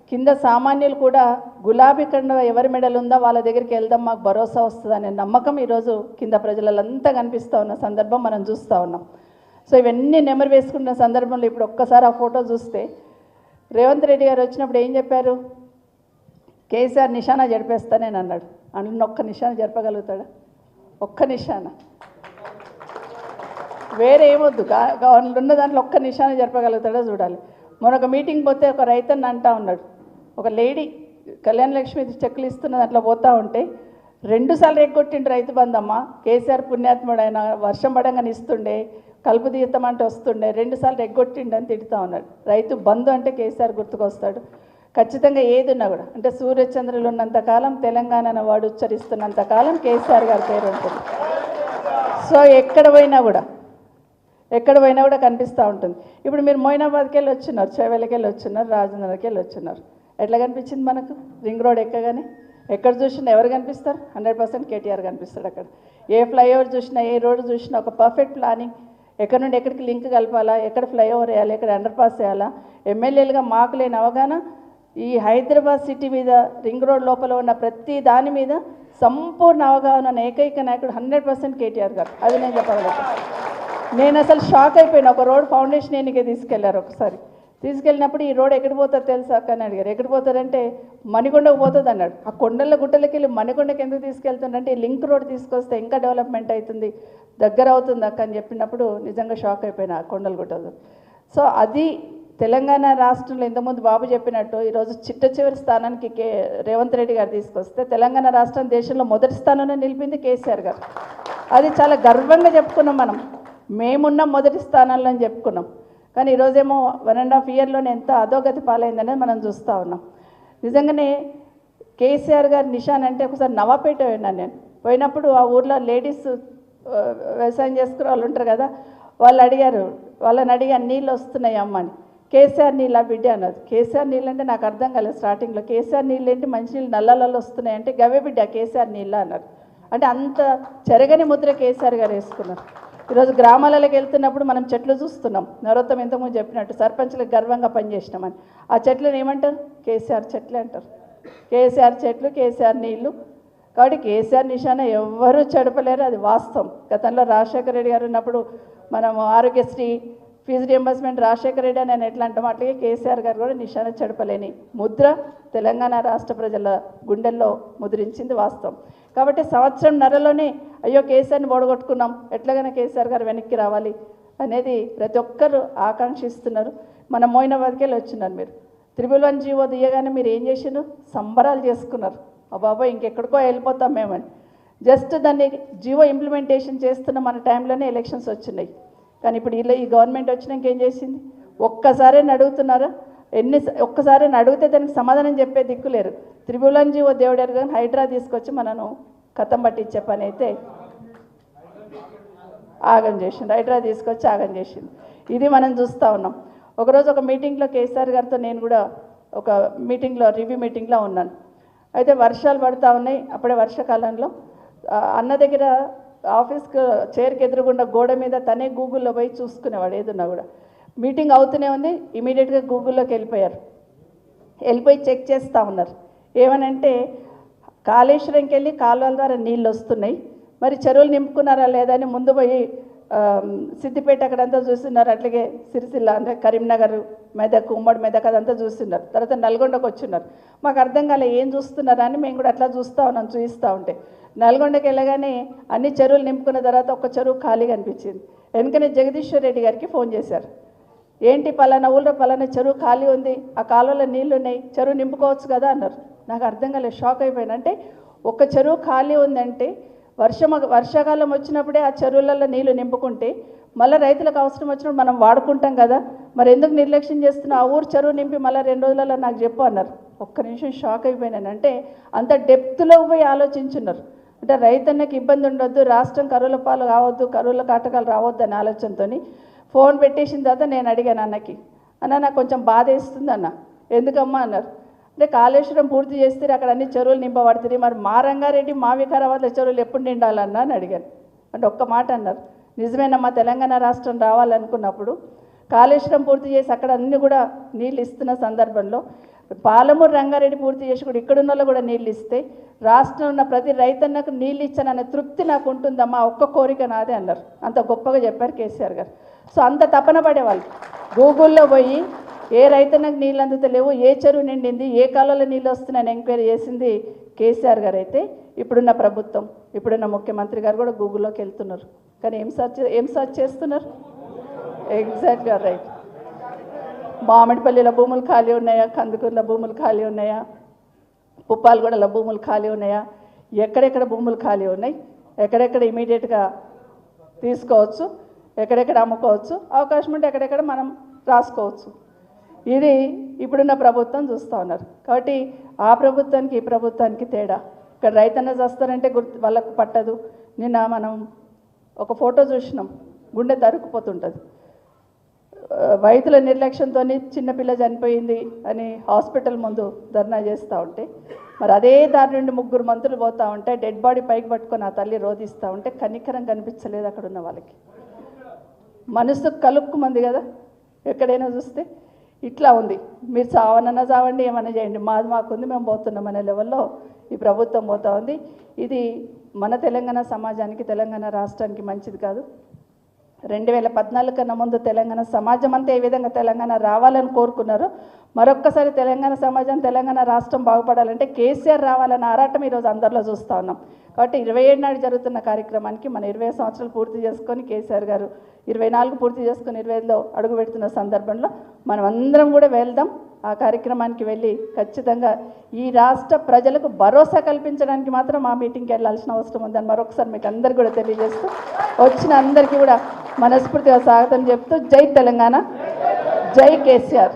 కింద సామాన్యులు కూడా గులాబీ కండ ఎవరి మెడలు ఉందో వాళ్ళ దగ్గరికి వెళ్దాం, మాకు భరోసా వస్తుందనే నమ్మకం ఈరోజు కింద ప్రజలంతా కనిపిస్తూ ఉన్న సందర్భం మనం చూస్తూ ఉన్నాం. సో ఇవన్నీ నెమరు వేసుకున్న సందర్భంలో ఇప్పుడు ఒక్కసారి ఆ ఫోటో చూస్తే రేవంత్ రెడ్డి గారు వచ్చినప్పుడు ఏం చెప్పారు? కేసీఆర్ నిశానా జరిపేస్తానని అన్నాడు. అందులో ఒక్క నిశానా జరపగలుగుతాడా? ఒక్క నిశానా, వేరే ఏమొద్దు, ఉన్న దాంట్లో ఒక్క నిశానా జరపగలుగుతాడో చూడాలి. మరొక మీటింగ్ పోతే ఒక రైతన్న అంటా ఉన్నాడు, ఒక లేడీ కళ్యాణ లక్ష్మి చెక్కులు ఇస్తున్న దాంట్లో పోతూ ఉంటే 2 సార్లు ఎగ్గొట్టిండు రైతు బంధమ్మ. కేసీఆర్ పుణ్యాత్ముడు, ఆయన వర్షం పడంగానే ఇస్తుండే, కలుపు తీయతం అంటే వస్తుండే, 2 సార్లు ఎగ్గొట్టిండు అని తిడుతూ ఉన్నాడు. రైతు బంధు అంటే కేసీఆర్ గుర్తుకొస్తాడు. ఖచ్చితంగా ఏది ఉన్నా కూడా, అంటే సూర్యచంద్రులు ఉన్నంతకాలం, తెలంగాణ వాడు ఉచ్చరిస్తున్నంతకాలం కేసీఆర్ గారి పేరు ఉంటుంది. సో ఎక్కడ పోయినా కూడా కనిపిస్తూ ఉంటుంది. ఇప్పుడు మీరు మోయినాబాద్కి వెళ్ళి వచ్చినారు, చేవెళ్ళకి వెళ్ళి వచ్చినారు, రాజేంద్రకి వెళ్ళి వచ్చినారు. ఎట్లా కనిపించింది మనకు? రింగ్ రోడ్ ఎక్కగానే ఎక్కడ చూసినా ఎవరు కనిపిస్తారు? 100% కేటీఆర్ కనిపిస్తాడు. అక్కడ ఏ ఫ్లైఓవర్ చూసినా, ఏ రోడ్డు చూసినా ఒక పర్ఫెక్ట్ ప్లానింగ్, ఎక్కడి నుండి ఎక్కడికి లింక్ కలపాలా, ఎక్కడ ఫ్లైఓవర్ వేయాలి, ఎక్కడ అండర్ పాస్ చేయాలా, ఎమ్మెల్యేలుగా మాకు లేని అవగాహన ఈ హైదరాబాద్ సిటీ మీద, రింగ్ రోడ్ లోపల ఉన్న ప్రతి దాని మీద సంపూర్ణ అవగాహన ఉన్న ఏకైక నాయకుడు 100% కేటీఆర్ గారు. అది నేను చెప్పగలుగుతాను. నేను అసలు షాక్ అయిపోయినా. ఒక రోడ్ ఫౌండేషన్ ఎన్నికే తీసుకెళ్లారు. ఒకసారి తీసుకెళ్ళినప్పుడు ఈ రోడ్ ఎక్కడికి పోతారు తెలుసా అక్క అని అడిగారు. ఎక్కడికి పోతారంటే మణికొండకు పోతుంది అన్నాడు. ఆ కొండల గుట్టలకి వెళ్ళి మణికొండకి ఎందుకు తీసుకెళ్తుందంటే ఈ లింక్ రోడ్ తీసుకొస్తే ఇంకా డెవలప్మెంట్ అవుతుంది, దగ్గర అవుతుంది అక్క అని చెప్పినప్పుడు నిజంగా షాక్ అయిపోయినా ఆ కొండల గుట్టలు. సో అది తెలంగాణ రాష్ట్రంలో ఇంతకుముందు బాబు చెప్పినట్టు ఈరోజు చిట్ట చివరి స్థానానికి రేవంత్ రెడ్డి గారు తీసుకొస్తే తెలంగాణ రాష్ట్రం దేశంలో మొదటి స్థానంలో నిలిపింది కేసీఆర్ గారు. అది చాలా గర్వంగా చెప్పుకున్నాం. మేమున్న మొదటి స్థానంలో అని చెప్పుకున్నాం. కానీ ఈరోజేమో 1.5 ఇయర్లోనే ఎంత అధోగతి పాలైందనేది మనం చూస్తూ ఉన్నాం. నిజంగానే కేసీఆర్ గారి నిశాన్ అంటే ఒకసారి నవాపేట పోయినాను నేను. పోయినప్పుడు ఆ ఊర్లో లేడీస్ వ్యవసాయం చేసుకునే వాళ్ళు ఉంటారు కదా, వాళ్ళని అడిగాను నీళ్ళు వస్తున్నాయి అమ్మ అని. కేసీఆర్ నీళ్ళ బిడ్డ అన్నది. కేసీఆర్ నీళ్ళు అంటే నాకు అర్థం కాలేదు స్టార్టింగ్లో. కేసీఆర్ నీళ్ళు ఏంటి, మంచినీళ్ళు నల్లలలో వస్తున్నాయి అంటే గవే బిడ్డ కేసీఆర్ నీళ్ళ అన్నారు. అంటే అంత చెరగని ముద్ర కేసీఆర్ గారు వేసుకున్నారు. ఈరోజు గ్రామాలకు వెళ్తున్నప్పుడు మనం చెట్లు చూస్తున్నాం. నరోత్తం ఇంతకుముందు చెప్పినట్టు సర్పంచ్లకు గర్వంగా పనిచేసినామని. ఆ చెట్లను ఏమంటారు? కేసీఆర్ చెట్లే అంటారు. కేసీఆర్ చెట్లు, కేసీఆర్ నీళ్ళు. కాబట్టి కేసీఆర్ నిశాన ఎవ్వరూ చెడపలేరు, అది వాస్తవం. గతంలో రాజశేఖర రెడ్డి గారు ఉన్నప్పుడు మనం ఆరోగ్యశ్రీ ఫీజు రియంబర్స్మెంట్ రాజశేఖర రెడ్డి అని ఎట్లా అంటాం, అట్లాగే కేసీఆర్ గారు కూడా నిశాన చెడపలేని ముద్ర తెలంగాణ రాష్ట్ర ప్రజల గుండెల్లో ముద్రించింది వాస్తవం. కాబట్టి 1.5 సంవత్సరంలోనే అయ్యో కేసీఆర్ని ఓడగొట్టుకున్నాం, ఎట్లాగైనా కేసీఆర్ గారు వెనక్కి రావాలి అనేది ప్రతి ఒక్కరు ఆకాంక్షిస్తున్నారు. మన మోయినాబాద్కి వెళ్ళి వచ్చినారు. మీరు 111 జీవో దియగానే మీరు ఏం చేసినారు? సంబరాలు చేసుకున్నారు. బాబా ఇంకెక్కడికో వెళ్ళిపోతాం మేమని. జస్ట్ దాన్ని జీవో ఇంప్లిమెంటేషన్ చేస్తున్న మన టైంలోనే ఎలక్షన్స్ వచ్చినాయి. కానీ ఇప్పుడు ఈ గవర్నమెంట్ వచ్చినాక ఏం చేసింది? ఒక్కసారి అడుగుతున్నారా? ఒక్కసారి అడిగితే దానికి సమాధానం చెప్పే దిక్కులేరు. 111 జీవో దేవుడారు కానీ హైడ్రా తీసుకొచ్చి మనను కథం పట్టించే పని అయితే ఆగం చేసింది. హైడ్రా తీసుకొచ్చి ఆగం చేసింది. ఇది మనం చూస్తూ ఉన్నాం. ఒకరోజు ఒక మీటింగ్లో కేసీఆర్ గారితో నేను కూడా ఒక మీటింగ్లో రివ్యూ మీటింగ్లో ఉన్నాను. అయితే వర్షాలు పడుతూ ఉన్నాయి. అప్పుడే వర్షాకాలంలో అన్న దగ్గర ఆఫీస్కి చైర్కి ఎదురుగుండా గోడ మీద తనే గూగుల్లో పోయి చూసుకునేవాడు ఏదున్నా కూడా. మీటింగ్ అవుతూనే ఉంది, ఇమీడియట్గా గూగుల్లోకి వెళ్ళిపోయి చెక్ చేస్తూ ఉన్నారు. ఏమనంటే కాళేశ్వరంకి వెళ్ళి కాలువల ద్వారా నీళ్ళు వస్తున్నాయి, మరి చెరువులు నింపుకున్నారా లేదా అని ముందు పోయి సిద్దిపేట అక్కడంతా చూస్తున్నారు. అట్లాగే సిరిసిల్ల అంటే కరీంనగర్, మెదక్, ఉమ్మడి మెదక్ అదంతా చూస్తున్నారు. తర్వాత నల్గొండకు వచ్చిన్నారు. మాకు అర్థం కాలే ఏం చూస్తున్నారా అని మేము కూడా అట్లా చూస్తూ ఉన్నాం. చూపిస్తూ ఉంటే నల్గొండకి వెళ్ళగానే అన్ని చెరువులు నింపుకున్న తర్వాత ఒక చెరువు ఖాళీగా అనిపించింది. వెనుకనే జగదీశ్వర్ రెడ్డి గారికి ఫోన్ చేశారు. ఏంటి పలానా ఊళ్ళో పలానా చెరువు ఖాళీ ఉంది, ఆ కాలువలో నీళ్ళు ఉన్నాయి, చెరువు నింపుకోవచ్చు కదా అన్నారు. నాకు అర్థం కాలేదు, షాక్ అయిపోయాను. అంటే ఒక చెరువు ఖాళీ ఉందంటే వర్షాకాలం వచ్చినప్పుడే ఆ చెరువులలో నీళ్లు నింపుకుంటే మళ్ళీ రైతులకు అవసరం వచ్చినప్పుడు మనం వాడుకుంటాం కదా, మరి ఎందుకు నిర్లక్ష్యం చేస్తున్నా? ఆ ఊరు చెరువు నింపి మళ్ళీ 2 రోజులలో నాకు చెప్పు అన్నారు. ఒక్క నిమిషం షాక్ అయిపోయినాను. అంటే అంత డెప్త్లో పోయి ఆలోచించున్నారు. అంటే రైతన్నకి ఇబ్బంది ఉండొద్దు, రాష్ట్రం కరువుల పాలు కావద్దు, కరువుల కాటకాలు రావద్దు అనే ఆలోచనతో ఫోన్ పెట్టేసిన తర్వాత నేను అడిగాను అన్నకి, అన్న నాకు కొంచెం బాధ వేస్తుంది అన్న. ఎందుకమ్మా అన్నారు. అంటే కాళేశ్వరం పూర్తి చేస్తే అక్కడ అన్ని చెరువులు నింపబడుతుంది, మరి మా రంగారెడ్డి మా వికారాబాద్లో చెరువులు ఎప్పుడు నిండాలన్నా అని అడిగాను. అంటే ఒక్క మాట అన్నారు, నిజమేనమ్మా తెలంగాణ రాష్ట్రం రావాలనుకున్నప్పుడు కాళేశ్వరం పూర్తి చేసి అక్కడ అన్ని కూడా నీళ్ళు ఇస్తున్న సందర్భంలో పాలమూరు రంగారెడ్డి పూర్తి చేసి కూడా ఇక్కడున్న వాళ్ళు కూడా నీళ్ళు ఇస్తే రాష్ట్రంలో ఉన్న ప్రతి రైతన్నకు నీళ్ళు ఇచ్చాననే తృప్తి నాకు ఉంటుందమ్మా, ఒక్క కోరిక నాదే అన్నారు. అంత గొప్పగా చెప్పారు కేసీఆర్ గారు. సో అంత తపన పడేవాళ్ళు. గూగుల్లో పోయి ఏ రైతన్నకు నీళ్ళు అందుతలేవు, ఏ చెరువు నిండింది, ఏ కాలంలో నీళ్ళు వస్తున్నాయని ఎంక్వైరీ చేసింది కేసీఆర్ గారు. అయితే ఇప్పుడున్న ప్రభుత్వం, ఇప్పుడున్న ముఖ్యమంత్రి గారు కూడా గూగుల్లోకి వెళ్తున్నారు. కానీ ఏం సర్చ్ చేస్తున్నారు? ఎగ్జాక్ట్గా రైట్. మామిడిపల్లిలో భూములు ఖాళీ ఉన్నాయా, కందుకూరులో భూములు ఖాళీ ఉన్నాయా, పుప్పాలగూడలో భూములు ఖాళీ ఉన్నాయా, ఎక్కడెక్కడ భూములు ఖాళీ ఉన్నాయి, ఎక్కడెక్కడ ఇమీడియట్గా తీసుకోవచ్చు, ఎక్కడెక్కడ అమ్ముకోవచ్చు, అవకాశం ఉంటే ఎక్కడెక్కడ మనం రాసుకోవచ్చు. ఇది ఇప్పుడున్న ప్రభుత్వం చూస్తూ ఉన్నారు. కాబట్టి ఆ ప్రభుత్వానికి ఈ ప్రభుత్వానికి తేడా. ఇక్కడ రైతన్న చేస్తారంటే వాళ్ళకు పట్టదు. నిన్న మనం ఒక ఫోటో చూసినాం, గుండె తరుక్కుపోతుంటుంది. వైద్యుల నిర్లక్ష్యంతో చిన్నపిల్ల చనిపోయింది అని హాస్పిటల్ ముందు ధర్నా చేస్తూ ఉంటే, మరి అదే దారి నుండి 3 మంత్రులు పోతూ ఉంటే డెడ్ బాడీ పైకి పట్టుకొని ఆ తల్లి రోధిస్తూ ఉంటే కనికరం కనిపించలేదు అక్కడ ఉన్న వాళ్ళకి. మనసు కలుక్కుమంది కదా ఎక్కడైనా చూస్తే. ఇట్లా ఉంది. మీరు చావనన్నా చావండి, ఏమన్నా చేయండి, మాది మాకుంది, మేము పోతున్నాం అనే లెవెల్లో ఈ ప్రభుత్వం పోతూ ఉంది. ఇది మన తెలంగాణ సమాజానికి, తెలంగాణ రాష్ట్రానికి మంచిది కాదు. 2014 కన్నా ముందు తెలంగాణ సమాజం అంతా ఏ విధంగా తెలంగాణ రావాలని కోరుకున్నారో, మరొక్కసారి తెలంగాణ సమాజం, తెలంగాణ రాష్ట్రం బాగుపడాలంటే కేసీఆర్ రావాలన్న ఆరాటం ఈరోజు అందరిలో చూస్తూ ఉన్నాం. కాబట్టి 27 నాడు జరుగుతున్న కార్యక్రమానికి మన 20 సంవత్సరాలు పూర్తి చేసుకొని, కేసీఆర్ గారు 24 పూర్తి చేసుకొని 25లో అడుగు పెడుతున్న సందర్భంలో మనం అందరం కూడా వెళ్దాం. ఆ కార్యక్రమానికి వెళ్ళి ఖచ్చితంగా ఈ రాష్ట్ర ప్రజలకు భరోసా కల్పించడానికి మాత్రం ఆ మీటింగ్కి వెళ్ళాల్సిన అవసరం ఉందని మరొకసారి మీకు అందరికీ కూడా తెలియజేస్తూ, వచ్చిన అందరికీ కూడా మనస్ఫూర్తిగా స్వాగతం చెప్తూ, జై తెలంగాణ, జై కేసీఆర్.